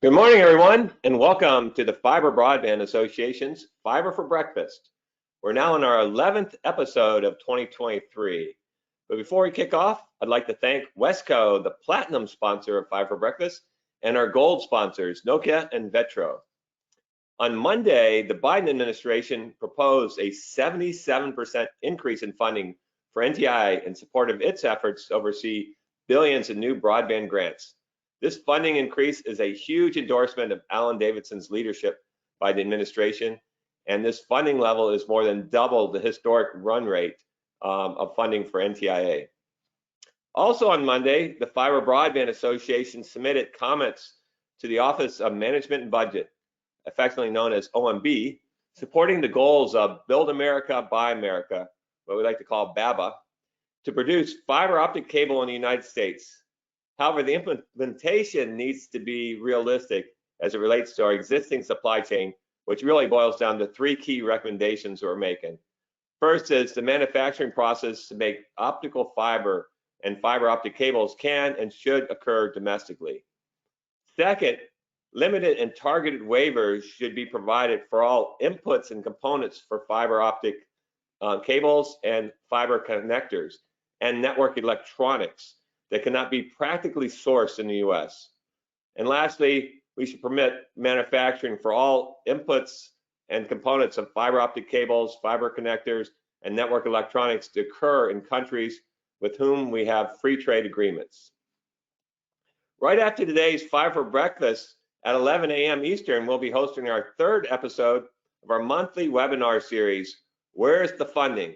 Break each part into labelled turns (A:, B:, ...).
A: Good morning, everyone, and welcome to the Fiber Broadband Association's Fiber for Breakfast. We're now in our 11th episode of 2023. But before we kick off, I'd like to thank Wesco, the platinum sponsor of Fiber for Breakfast, and our gold sponsors, Nokia and Vetro. On Monday, the Biden administration proposed a 77% increase in funding for NTI in support of its efforts to oversee billions in new broadband grants. This funding increase is a huge endorsement of Alan Davidson's leadership by the administration, and this funding level is more than double the historic run rate of funding for NTIA. Also on Monday, the Fiber Broadband Association submitted comments to the Office of Management and Budget, affectionately known as OMB, supporting the goals of Build America, Buy America, what we like to call BABA, to produce fiber optic cable in the United States. However, the implementation needs to be realistic as it relates to our existing supply chain, which really boils down to three key recommendations we're making. First is the manufacturing process to make optical fiber and fiber optic cables can and should occur domestically. Second, limited and targeted waivers should be provided for all inputs and components for fiber optic cables and fiber connectors and network electronics that cannot be practically sourced in the US. And lastly, we should permit manufacturing for all inputs and components of fiber optic cables, fiber connectors, and network electronics to occur in countries with whom we have free trade agreements. Right after today's Fiber for Breakfast at 11 a.m. Eastern, we'll be hosting our third episode of our monthly webinar series, Where's the Funding?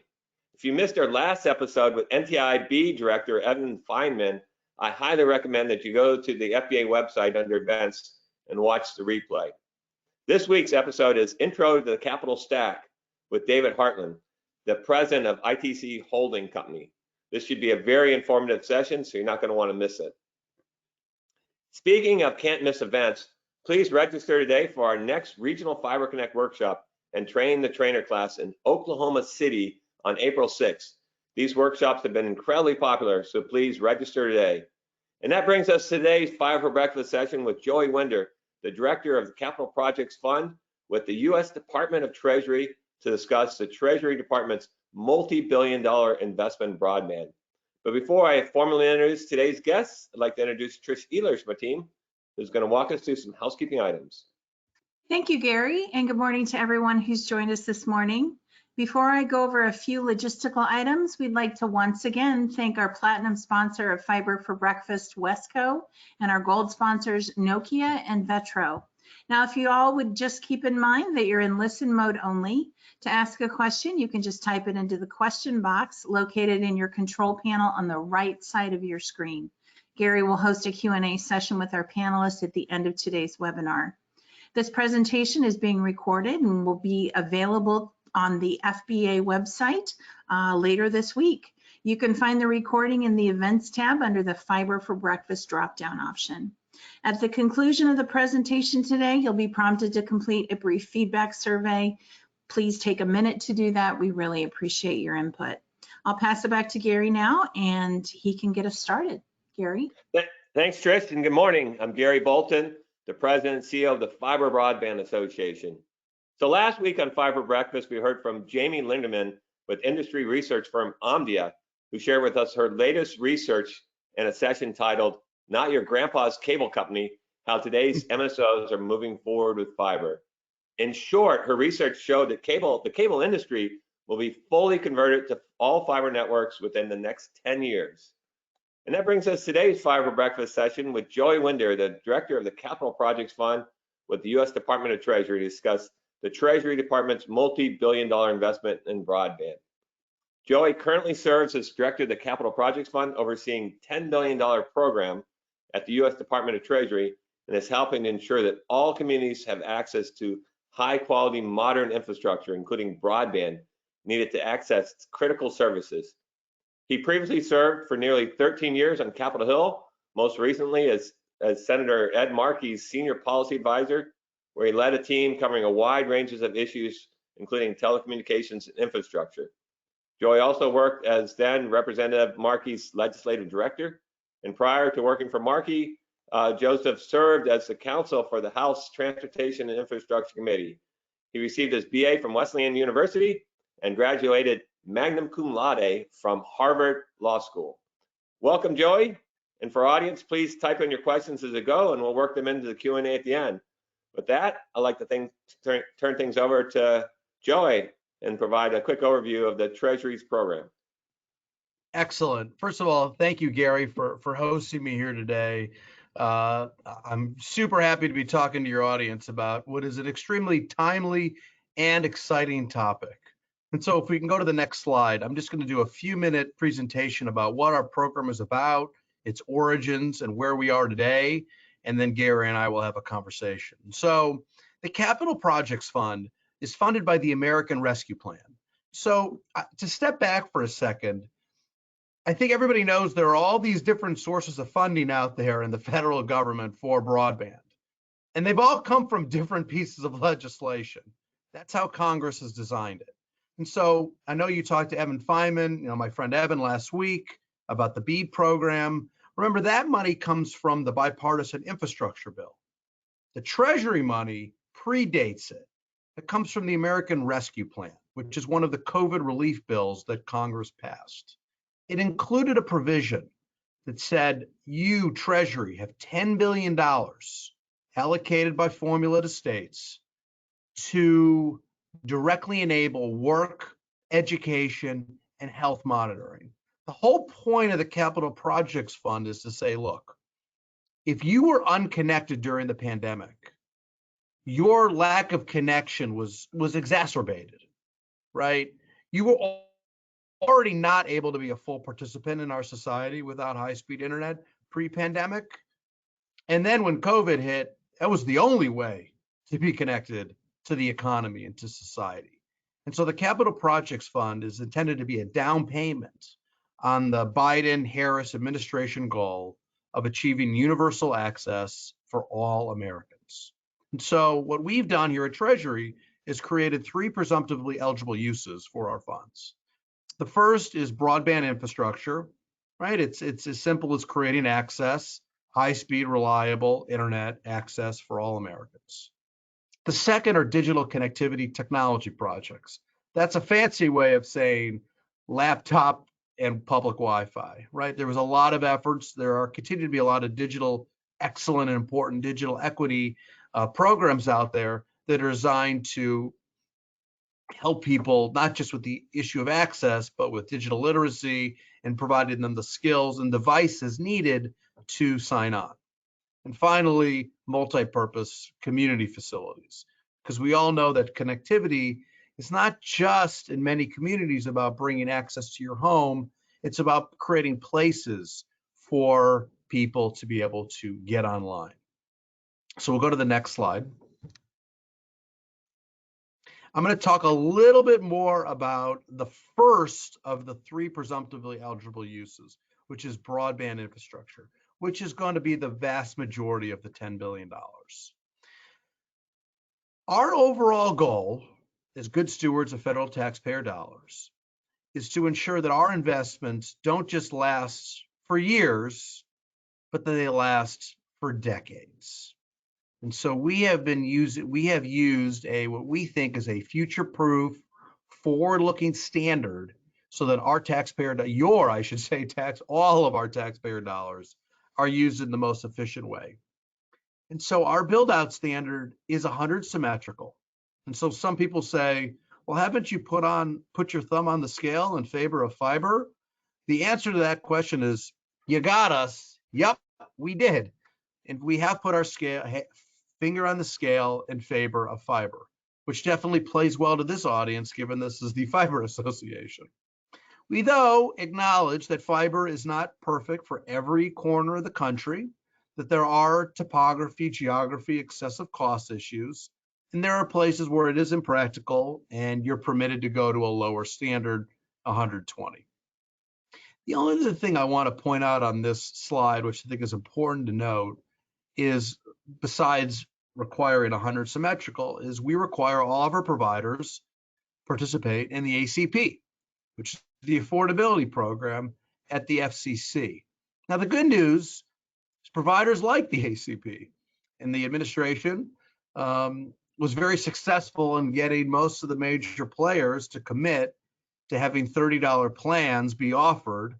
A: If you missed our last episode with NTIB Director Evan Feynman, I highly recommend that you go to the FBA website under events and watch the replay. This week's episode is Intro to the Capital Stack with David Hartland, the president of ITC Holding Company. This should be a very informative session, so you're not going to want to miss it. Speaking of can't miss events, please register today for our next Regional Fiber Connect workshop and Train the Trainer class in Oklahoma City on April 6th. These workshops have been incredibly popular, so please register today. And that brings us to today's Fiber for Breakfast session with Joey Wender, the Director of the Capital Projects Fund with the U.S. Department of Treasury, to discuss the Treasury Department's multi-billion-dollar investment in broadband. But before I formally introduce today's guests, I'd like to introduce Trish Ehlers from my team, who's going to walk us through some housekeeping items.
B: Thank you, Gary, and good morning to everyone who's joined us this morning. Before I go over a few logistical items, we'd like to once again thank our platinum sponsor of Fiber for Breakfast, Wesco, and our gold sponsors, Nokia and Vetro. Now, if you all would just keep in mind that you're in listen mode only. To ask a question, you can just type it into the question box located in your control panel on the right side of your screen. Gary will host a Q&A session with our panelists at the end of today's webinar. This presentation is being recorded and will be available on the FBA website later this week. You can find the recording in the Events tab under the Fiber for Breakfast drop-down option. At the conclusion of the presentation today, you'll be prompted to complete a brief feedback survey. Please take a minute to do that. We really appreciate your input. I'll pass it back to Gary now, and he can get us started. Gary?
A: Thanks, Trish, and good morning. I'm Gary Bolton, the President and CEO of the Fiber Broadband Association. So last week on Fiber Breakfast, we heard from Jamie Linderman with industry research firm Omdia, who shared with us her latest research in a session titled, Not Your Grandpa's Cable Company, How Today's MSOs Are Moving Forward with Fiber. In short, her research showed that the cable industry will be fully converted to all fiber networks within the next 10 years. And that brings us today's Fiber Breakfast session with Joey Wender, the Director of the Capital Projects Fund with the U.S. Department of Treasury, to discuss the Treasury Department's multi-billion-dollar investment in broadband. Joey currently serves as Director of the Capital Projects Fund, overseeing $10 billion program at the U.S. Department of Treasury, and is helping to ensure that all communities have access to high-quality modern infrastructure, including broadband, needed to access critical services. He previously served for nearly 13 years on Capitol Hill, most recently as Senator Ed Markey's Senior Policy Advisor, where he led a team covering a wide range of issues, including telecommunications and infrastructure. Joey also worked as then Representative Markey's Legislative Director, and prior to working for Markey, Joseph served as the counsel for the House Transportation and Infrastructure Committee. He received his BA from Wesleyan University and graduated magna cum laude from Harvard Law School. Welcome, Joey. And for audience, please type in your questions as they go, and we'll work them into the Q&A at the end. With that, I'd like to turn things over to Joey and provide a quick overview of the Treasury's program.
C: Excellent. First of all, thank you, Gary, for hosting me here today. I'm super happy to be talking to your audience about what is an extremely timely and exciting topic. And so if we can go to the next slide, I'm just going to do a few-minute presentation about what our program is about, its origins, and where we are today. And then Gary and I will have a conversation. So the Capital Projects Fund is funded by the American Rescue Plan. So to step back for a second, I think everybody knows there are all these different sources of funding out there in the federal government for broadband. And they've all come from different pieces of legislation. That's how Congress has designed it. And so I know you talked to Evan Feynman, my friend Evan last week about the BEAD program. Remember, that money comes from the bipartisan infrastructure bill. The Treasury money predates it. It comes from the American Rescue Plan, which is one of the COVID relief bills that Congress passed. It included a provision that said you, Treasury, have $10 billion allocated by formula to states to directly enable work, education, and health monitoring. The whole point of the Capital Projects Fund is to say, look, if you were unconnected during the pandemic, your lack of connection was exacerbated, right? You were already not able to be a full participant in our society without high-speed internet pre-pandemic. And then when COVID hit, that was the only way to be connected to the economy and to society. And so the Capital Projects Fund is intended to be a down payment on the Biden-Harris administration goal of achieving universal access for all Americans. And so what we've done here at Treasury is created 3 presumptively eligible uses for our funds. The first is broadband infrastructure, right? It's as simple as creating access, high-speed, reliable internet access for all Americans. The second are digital connectivity technology projects. That's a fancy way of saying laptop and public Wi-Fi, right? There was a lot of efforts. There continue to be a lot of digital, excellent and important digital equity programs out there that are designed to help people, not just with the issue of access, but with digital literacy and providing them the skills and devices needed to sign on. And finally, multi-purpose community facilities, because we all know that connectivity is not just in many communities about bringing access to your home. It's about creating places for people to be able to get online. So we'll go to the next slide. I'm going to talk a little bit more about the first of the 3 presumptively eligible uses, which is broadband infrastructure, which is going to be the vast majority of the $10 billion. Our overall goal as good stewards of federal taxpayer dollars is to ensure that our investments don't just last for years, but that they last for decades. And so we have used what we think is a future-proof, forward-looking standard so that our all of our taxpayer dollars are used in the most efficient way. And so our build-out standard is 100 symmetrical. And so some people say, well, haven't you put your thumb on the scale in favor of fiber? The answer to that question is, you got us. Yep, we did. And we have put our finger on the scale in favor of fiber, which definitely plays well to this audience, given this is the Fiber Association. We, though, acknowledge that fiber is not perfect for every corner of the country, that there are topography, geography, excessive cost issues, and there are places where it is impractical and you're permitted to go to a lower standard, 120. The only other thing I want to point out on this slide, which I think is important to note, is besides requiring 100 symmetrical, is we require all of our providers participate in the ACP, which is the affordability program at the FCC. Now, the good news is providers like the ACP. And the administration was very successful in getting most of the major players to commit to having $30 plans be offered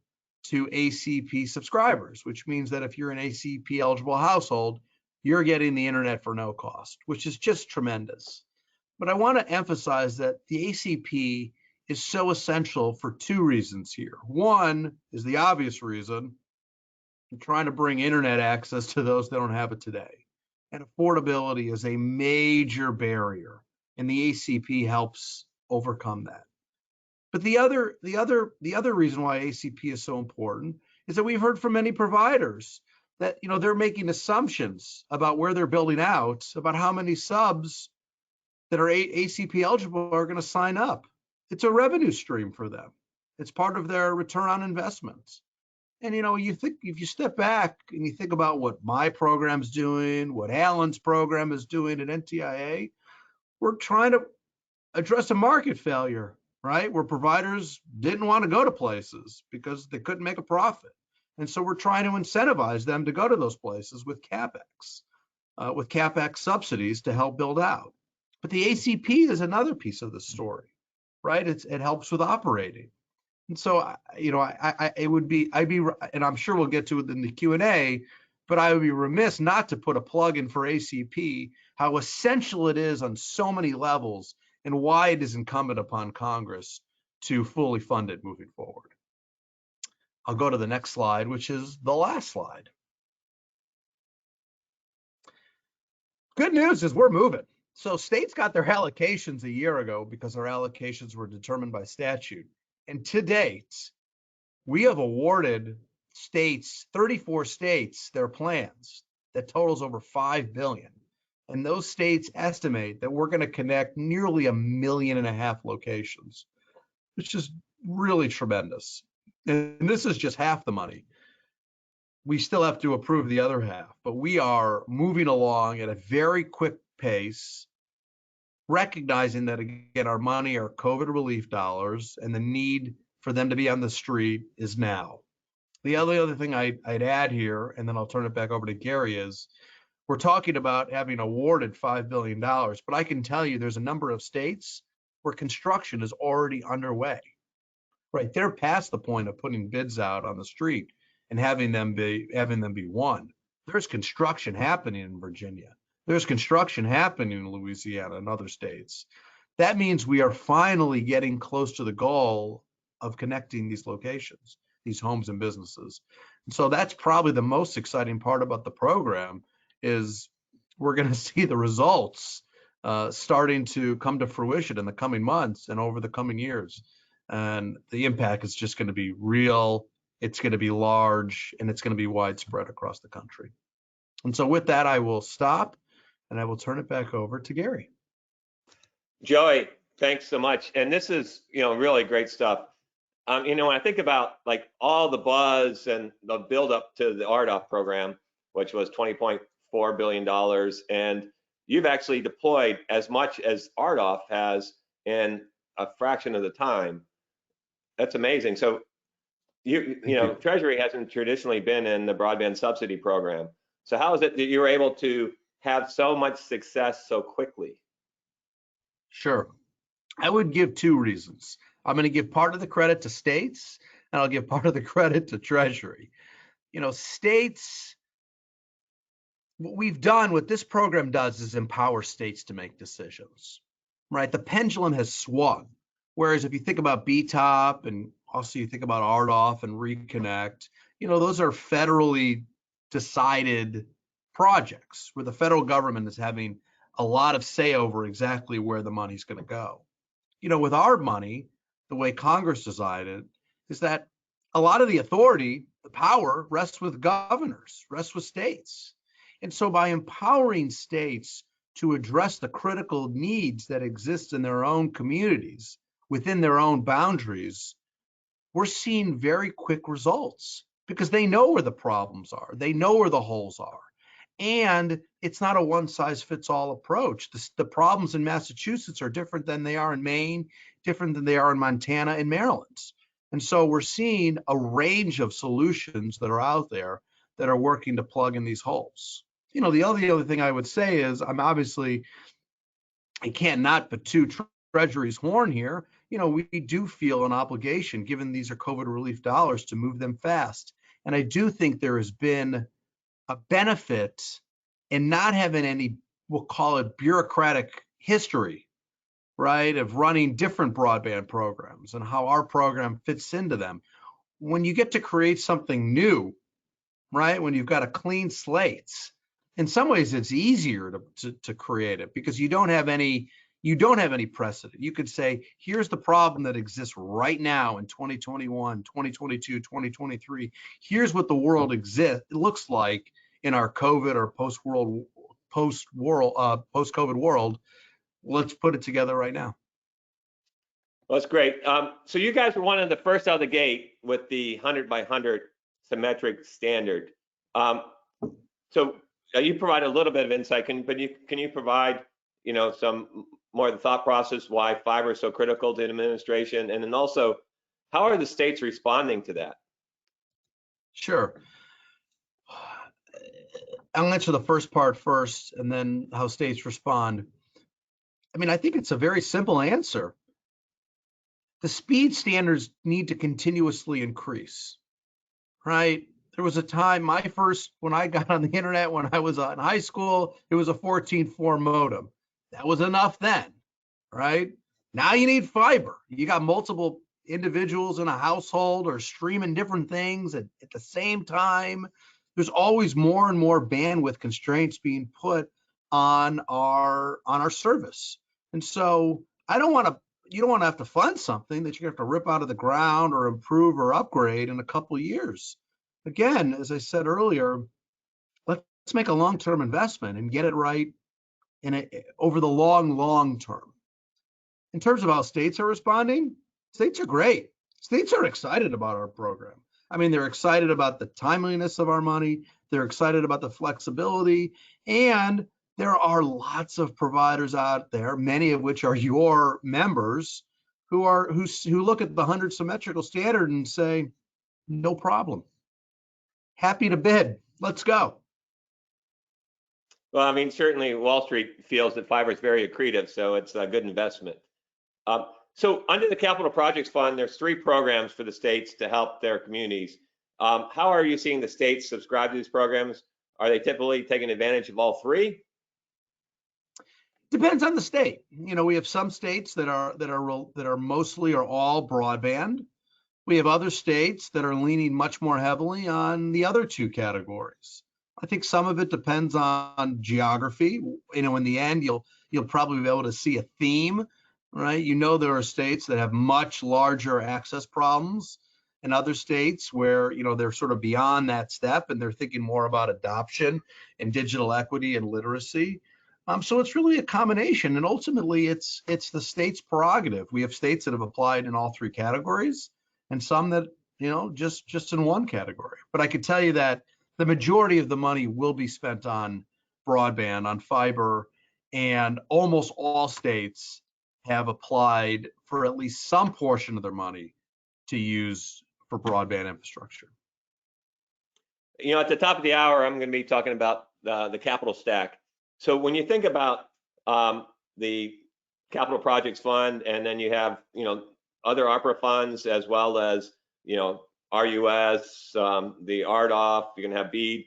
C: to ACP subscribers, which means that if you're an ACP eligible household, you're getting the internet for no cost, which is just tremendous. But I want to emphasize that the ACP is so essential for two reasons here. One is the obvious reason, trying to bring internet access to those that don't have it today. And affordability is a major barrier, and the ACP helps overcome that. But the other reason why ACP is so important is that we've heard from many providers that they're making assumptions about where they're building out, about how many subs that are ACP eligible are going to sign up. It's a revenue stream for them. It's part of their return on investments. And you think, if you step back and you think about what my program's doing, what Alan's program is doing at NTIA, we're trying to address a market failure, right? Where providers didn't want to go to places because they couldn't make a profit. And so we're trying to incentivize them to go to those places with CapEx subsidies to help build out. But the ACP is another piece of the story, right? It helps with operating. And so, I'd be, and I'm sure we'll get to it in the Q&A, but I would be remiss not to put a plug in for ACP, how essential it is on so many levels, and why it is incumbent upon Congress to fully fund it moving forward. I'll go to the next slide, which is the last slide. Good news is we're moving. So states got their allocations a year ago because our allocations were determined by statute. And to date, we have awarded states, 34 states, their plans that totals over $5 billion. And those states estimate that we're going to connect nearly 1.5 million locations, which is really tremendous. And this is just half the money. We still have to approve the other half, but we are moving along at a very quick pace, recognizing that, again, our money are COVID relief dollars, and the need for them to be on the street is now. The other thing I'd add here, and then I'll turn it back over to Gary, is we're talking about having awarded $5 billion, but I can tell you there's a number of states where construction is already underway, right? They're past the point of putting bids out on the street and having them be won. There's construction happening in Virginia. There's construction happening in Louisiana and other states. That means we are finally getting close to the goal of connecting these locations, these homes and businesses. And so that's probably the most exciting part about the program, is we're going to see the results starting to come to fruition in the coming months and over the coming years. And the impact is just going to be real. It's going to be large, and it's going to be widespread across the country. And so with that, I will stop, and I will turn it back over to Gary.
A: Joey, thanks so much. And this is, really great stuff. When I think about like all the buzz and the build up to the RDOF program, which was $20.4 billion, and you've actually deployed as much as RDOF has in a fraction of the time. That's amazing. So Treasury hasn't traditionally been in the broadband subsidy program. So how is it that you were able to have so much success so quickly? Sure.
C: I would give two reasons. I'm going to give part of the credit to states, and I'll give part of the credit to Treasury. States, what this program does is empower states to make decisions, right? The pendulum has swung. Whereas if you think about BTOP, and also you think about RDOF and Reconnect, those are federally decided projects where the federal government is having a lot of say over exactly where the money's going to go. With our money, the way Congress decided is that a lot of the authority, the power, rests with governors, rests with states. And so by empowering states to address the critical needs that exist in their own communities, within their own boundaries, we're seeing very quick results because they know where the problems are. They know where the holes are. And it's not a one-size-fits-all approach. The problems in Massachusetts are different than they are in Maine, different than they are in Montana and Maryland. And so we're seeing a range of solutions that are out there that are working to plug in these holes. You know, the other thing I would say is I'm obviously, I can't not but toot Treasury's horn here. You know, we do feel an obligation, given these are COVID relief dollars, to move them fast. And I do think there has been a benefit in not having any, we'll call it bureaucratic history, right, of running different broadband programs and how our program fits into them. When you get to create something new, right, when you've got a clean slate, in some ways it's easier to create it because you don't have any precedent. You could say, here's the problem that exists right now in 2021, 2022, 2023. Here's what the world looks like in our COVID or post-COVID world. Let's put it together right now.
A: Well, that's great. So you guys were one of the first out of the gate with the 100 by 100 symmetric standard. So you provide a little bit of insight, can you provide, you know, some more of the thought process why fiber is so critical to administration, and then also how are the states responding to that?
C: Sure. I'll answer the first part first, and then how states respond. I mean, I think it's a very simple answer. The speed standards need to continuously increase, right? There was a time, when I got on the internet when I was in high school, it was a 14.4 modem. That was enough then, right? Now you need fiber. You got multiple individuals in a household or streaming different things at the same time. There's always more and more bandwidth constraints being put on our service. And so you don't want to have to fund something that you have to rip out of the ground or improve or upgrade in a couple of years. Again, as I said earlier, let's make a long-term investment and get it right over the long term. In terms of how states are responding, states are great. States are excited about our program. I mean, they're excited about the timeliness of our money. They're excited about the flexibility. And there are lots of providers out there, many of which are your members, who look at the 100 symmetrical standard and say, no problem. Happy to bid. Let's go.
A: Well, I mean, certainly Wall Street feels that fiber is very accretive, so it's a good investment. So under the Capital Projects Fund, there's 3 programs for the states to help their communities. How are you seeing the states subscribe to these programs? Are they typically taking advantage of all 3?
C: Depends on the state. You know, we have some states that are mostly or all broadband. We have other states that are leaning much more heavily on the other 2 categories. I think some of it depends on geography. You know, in the end, you'll probably be able to see a theme, right? You know, there are states that have much larger access problems, and other states where, you know, they're sort of beyond that step and they're thinking more about adoption and digital equity and literacy. So it's really a combination, and ultimately it's the state's prerogative. We have states that have applied in all 3 categories, and some that, you know, just in one category. But I can tell you that the majority of the money will be spent on broadband, on fiber, and almost all states have applied for at least some portion of their money to use for broadband infrastructure.
A: You know, at the top of the hour, I'm going to be talking about the capital stack. So when you think about the Capital Projects Fund, and then you have, you know, other ARPA funds, as well as, you know, RUS, the RDOF, you're going to have BEAD.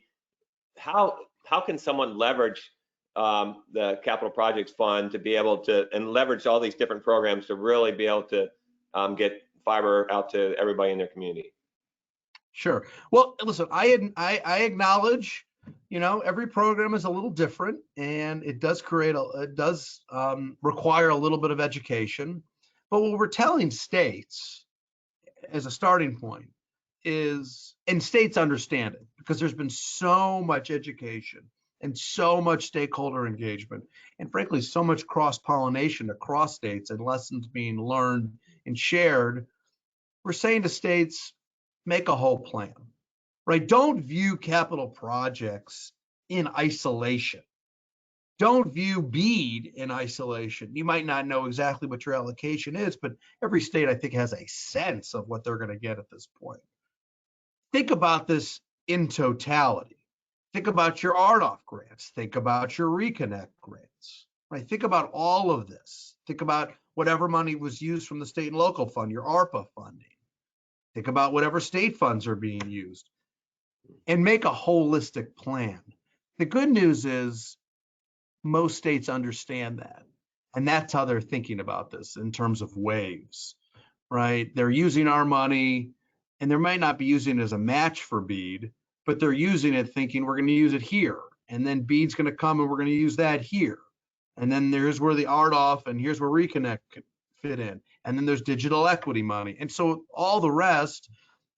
A: How can someone leverage the Capital Projects Fund to be able to, and leverage all these different programs to really be able to get fiber out to everybody in their community?
C: Sure. Well, listen, I acknowledge, you know, every program is a little different, and it does require a little bit of education. But what we're telling states as a starting point is, and states understand it because there's been so much education and so much stakeholder engagement, and frankly, so much cross-pollination across states and lessons being learned and shared. We're saying to states, make a whole plan, right? Don't view capital projects in isolation. Don't view BEAD in isolation. You might not know exactly what your allocation is, but every state, I think, has a sense of what they're going to get at this point. Think about this in totality. Think about your RDOF grants. Think about your Reconnect grants, right? Think about all of this. Think about whatever money was used from the state and local fund, your ARPA funding. Think about whatever state funds are being used and make a holistic plan. The good news is most states understand that. And that's how they're thinking about this in terms of waves, right? They're using our money and they might not be using it as a match for BEAD, but they're using it thinking we're going to use it here. And then BEAD's going to come and we're going to use that here. And then there's where the RDOF and here's where Reconnect fit in. And then there's digital equity money. And so all the rest,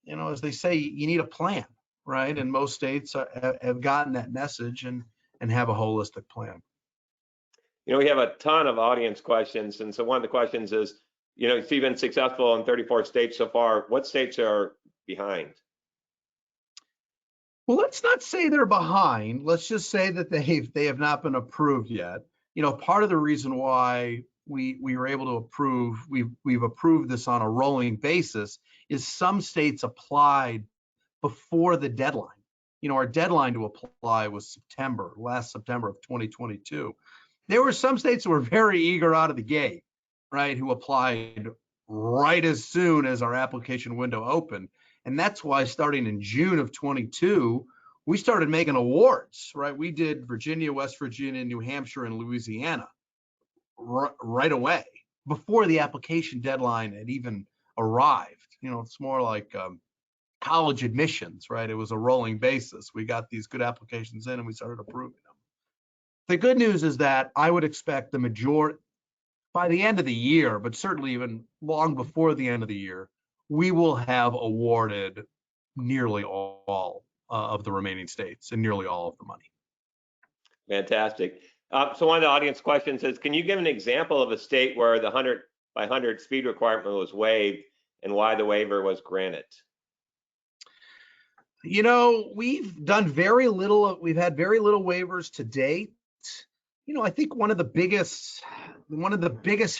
C: you know, as they say, you need a plan, right? And most states have gotten that message and have a holistic plan.
A: You know, we have a ton of audience questions. And so one of the questions is, you know, you've been successful in 34 states so far. What states are behind?
C: Well, let's not say they're behind. Let's just say that they have not been approved yet. You know, part of the reason why we were able to approve, we've approved this on a rolling basis, is some states applied before the deadline. You know, our deadline to apply was last September of 2022. There were some states who were very eager out of the gate, right, who applied right as soon as our application window opened. And that's why starting in June of 22, we started making awards, right? We did Virginia, West Virginia, New Hampshire, and Louisiana right away before the application deadline had even arrived. You know, it's more like college admissions, right? It was a rolling basis. We got these good applications in and we started approving them. The good news is that I would expect the majority, by the end of the year, but certainly even long before the end of the year, we will have awarded nearly all of the remaining states and nearly all of the money.
A: Fantastic. So one of the audience questions is, can you give an example of a state where the 100 by 100 speed requirement was waived and why the waiver was granted?
C: You know, we've done very little. We've had very little waivers to date. You know, I think one of the biggest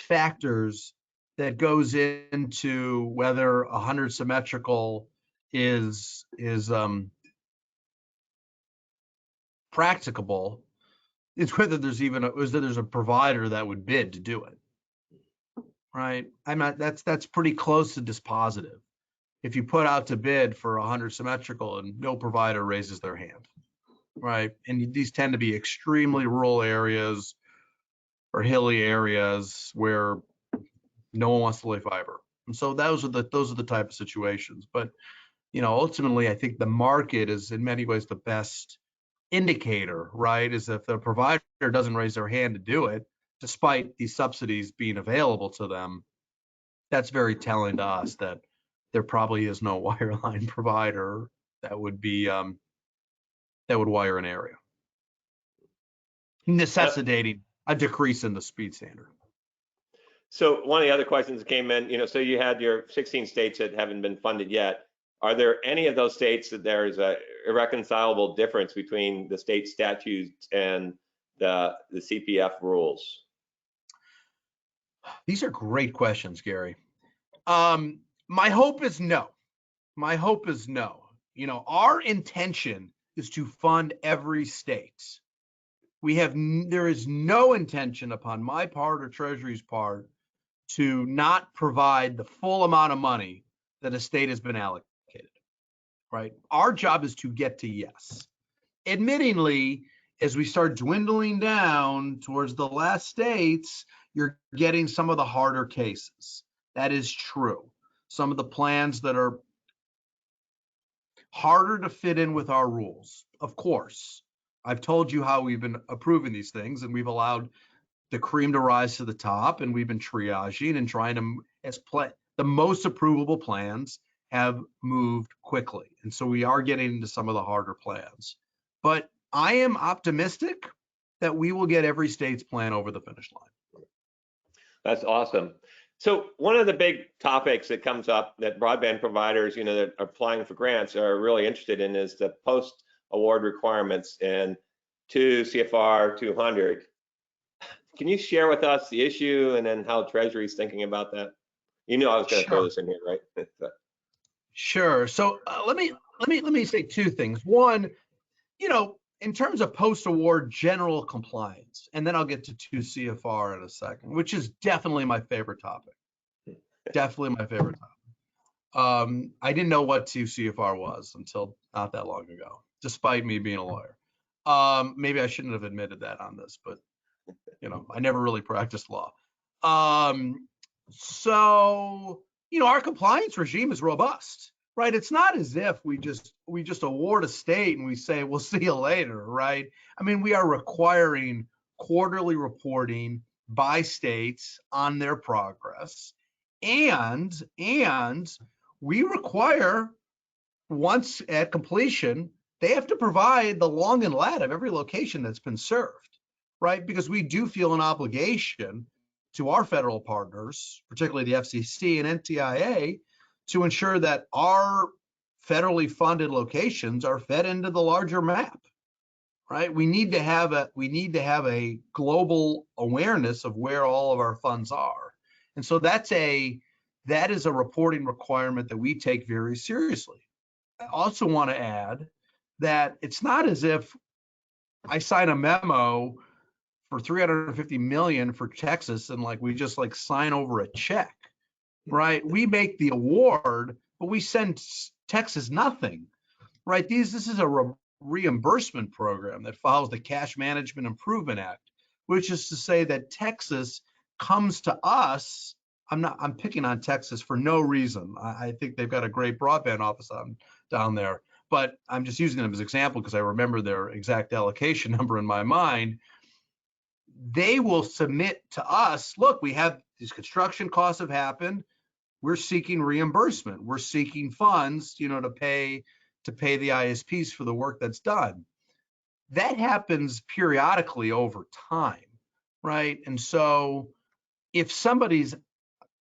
C: factors that goes into whether 100 symmetrical is practicable is whether there's a provider that would bid to do it, right? That's pretty close to dispositive. If you put out to bid for 100 symmetrical and no provider raises their hand, right? And these tend to be extremely rural areas or hilly areas where no one wants to lay fiber. And so those are the type of situations. But, you know, ultimately, I think the market is in many ways the best indicator, right? Is if the provider doesn't raise their hand to do it, despite these subsidies being available to them, that's very telling to us that there probably is no wireline provider that would be that would wire an area, necessitating a decrease in the speed standard.
A: So one of the other questions that came in, you know, so you had your 16 states that haven't been funded yet. Are there any of those states that there's a irreconcilable difference between the state statutes and the CPF rules?
C: These are great questions, Gary. My hope is no. My hope is no. You know, our intention is to fund every state. There is no intention upon my part or Treasury's part to not provide the full amount of money that a state has been allocated, right? Our job is to get to yes. Admittingly, as we start dwindling down towards the last states, you're getting some of the harder cases. That is true. Some of the plans that are harder to fit in with our rules. Of course, I've told you how we've been approving these things and we've allowed the cream to rise to the top and we've been triaging and trying to, the most approvable plans have moved quickly. And so we are getting into some of the harder plans. But I am optimistic that we will get every state's plan over the finish line.
A: That's awesome. So one of the big topics that comes up that broadband providers, you know, that are applying for grants are really interested in is the post-award requirements in 2 CFR 200. Can you share with us the issue and then how Treasury is thinking about that? You know I was going to throw this in here, right?
C: Sure. So let let me say two things. One, in terms of post-award general compliance, and then I'll get to 2 CFR in a second, which is definitely my favorite topic. Definitely my favorite topic. I didn't know what 2 CFR was until not that long ago, despite me being a lawyer. Maybe I shouldn't have admitted that on this, but I never really practiced law. So, our compliance regime is robust, right? It's not as if we just award a state and we say, we'll see you later, right? I mean, we are requiring quarterly reporting by states on their progress. And we require, once at completion, they have to provide the long and lat of every location that's been served, right? Because we do feel an obligation to our federal partners, particularly the FCC and NTIA, to ensure that our federally funded locations are fed into the larger map, right? We need to have a global awareness of where all of our funds are. And so that is a reporting requirement that we take very seriously. I also want to add that it's not as if I sign a memo for $350 million for Texas and we just sign over a check, right? We make the award, but we send Texas nothing, right? This is a reimbursement program that follows the Cash Management Improvement Act, which is to say that Texas comes to us. I'm picking on Texas for no reason. I think they've got a great broadband office down there, but I'm just using them as an example because I remember their exact allocation number in my mind. They will submit to us, look, we have these construction costs have happened. We're seeking reimbursement. We're seeking funds, to pay the ISPs for the work that's done. That happens periodically over time, right? And so if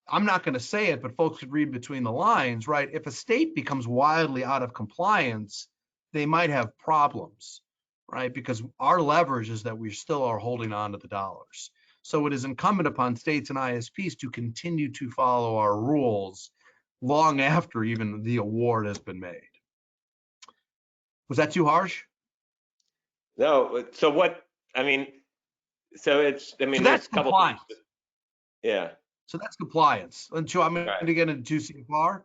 C: I'm not going to say it, but folks could read between the lines, right? If a state becomes wildly out of compliance, they might have problems, right? Because our leverage is that we still are holding on to the dollars. So it is incumbent upon states and ISPs to continue to follow our rules long after even the award has been made. Was that too harsh?
A: No. So what? So that's
C: a couple compliance.
A: Things. Yeah.
C: So that's compliance. And so I'm going to get into 2 CFR.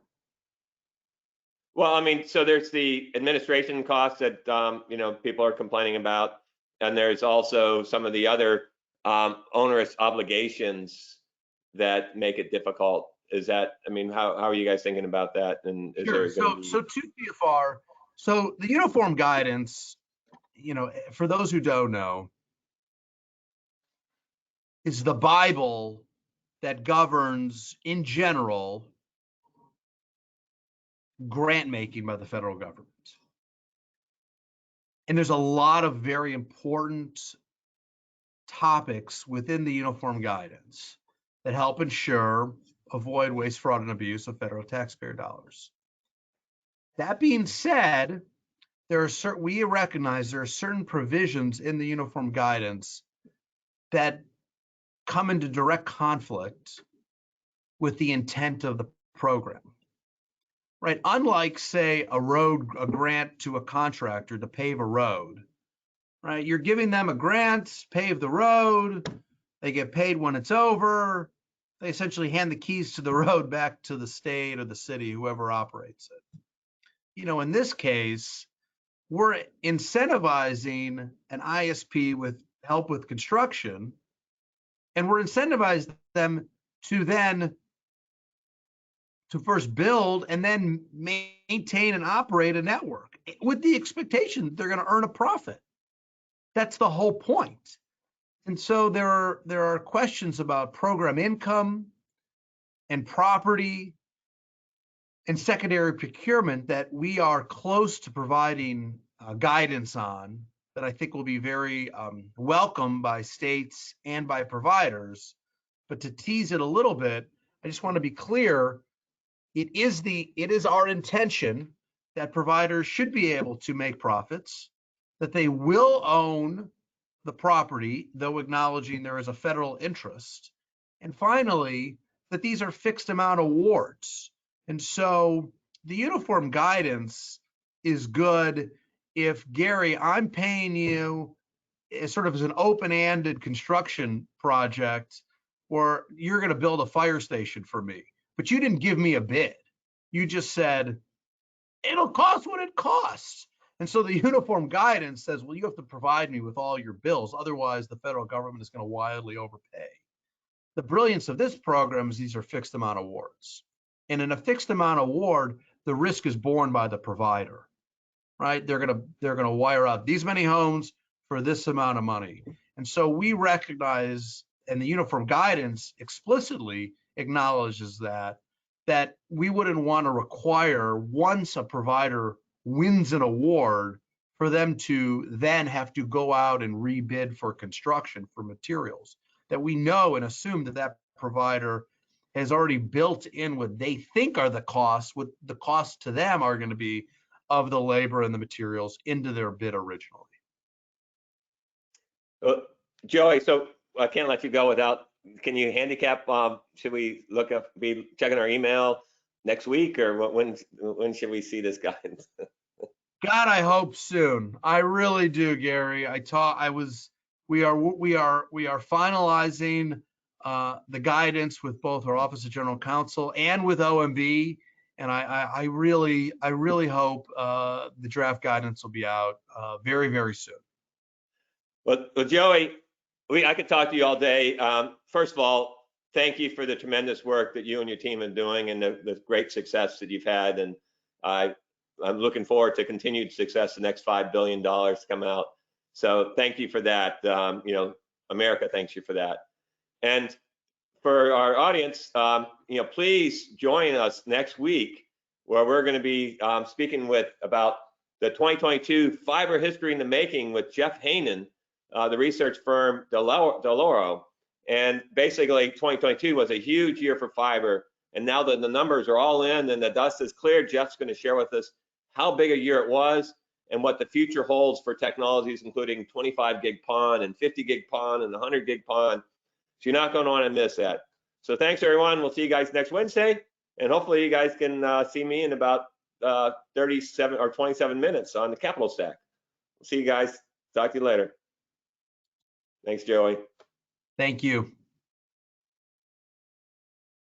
A: Well, so there's the administration costs that people are complaining about, and there's also some of the other onerous obligations that make it difficult. Is that? How are you guys thinking about that? And is
C: sure.
A: there
C: So 2 CFR. So the uniform guidance, for those who don't know, is the Bible that governs, in general, grant making by the federal government. And there's a lot of very important topics within the uniform guidance that help avoid waste, fraud, and abuse of federal taxpayer dollars. That being said, we recognize there are certain provisions in the uniform guidance that come into direct conflict with the intent of the program, right? Unlike, say, a grant to a contractor to pave a road, right? You're giving them a grant, pave the road, they get paid when it's over, they essentially hand the keys to the road back to the state or the city, whoever operates it. In this case, we're incentivizing an ISP with help with construction, and we're incentivizing them to first build and then maintain and operate a network with the expectation they're going to earn a profit. That's the whole point. And so there are questions about program income and property and secondary procurement that we are close to providing guidance on that I think will be very welcome by states and by providers. But to tease it a little bit, I just want to be clear, it is our intention that providers should be able to make profits, that they will own the property, though acknowledging there is a federal interest. And finally, that these are fixed amount awards. And so the uniform guidance is good if, Gary, I'm paying you sort of as an open-ended construction project where you're going to build a fire station for me, but you didn't give me a bid. You just said, it'll cost what it costs. And so the uniform guidance says, well, you have to provide me with all your bills. Otherwise, the federal government is going to wildly overpay. The brilliance of this program is these are fixed amount awards. And in a fixed amount award, the risk is borne by the provider, right? They're going to wire out these many homes for this amount of money. And so we recognize, and the uniform guidance explicitly acknowledges that we wouldn't want to require, once a provider wins an award, for them to then have to go out and rebid for construction for materials, that we know and assume that that provider has already built in what they think are the costs, what the costs to them are going to be of the labor and the materials into their bid originally.
A: Joey, so I can't let you go without, can you handicap, should we be checking our email next week, or when should we see this guidance?
C: God, I hope soon. I really do, Gary. We are finalizing the guidance with both our Office of General Counsel and with OMB. And I really hope the draft guidance will be out very, very soon.
A: Well, Joey, I could talk to you all day. First of all, thank you for the tremendous work that you and your team are doing and the great success that you've had. And I'm looking forward to continued success. The next $5 billion to come out. So thank you for that. America thanks you for that. And for our audience, please join us next week, where we're going to be speaking about the 2022 Fiber History in the Making with Jeff Hainan, the research firm Deloro. And basically 2022 was a huge year for fiber. And now that the numbers are all in and the dust is cleared, Jeff's going to share with us how big a year it was and what the future holds for technologies, including 25 gig PON and 50 gig PON and 100 gig PON. So you're not going to want to miss that. So thanks, everyone. We'll see you guys next Wednesday. And hopefully you guys can see me in about 37 or 27 minutes on the Capital Stack. We'll see you guys. Talk to you later. Thanks, Joey.
C: Thank you.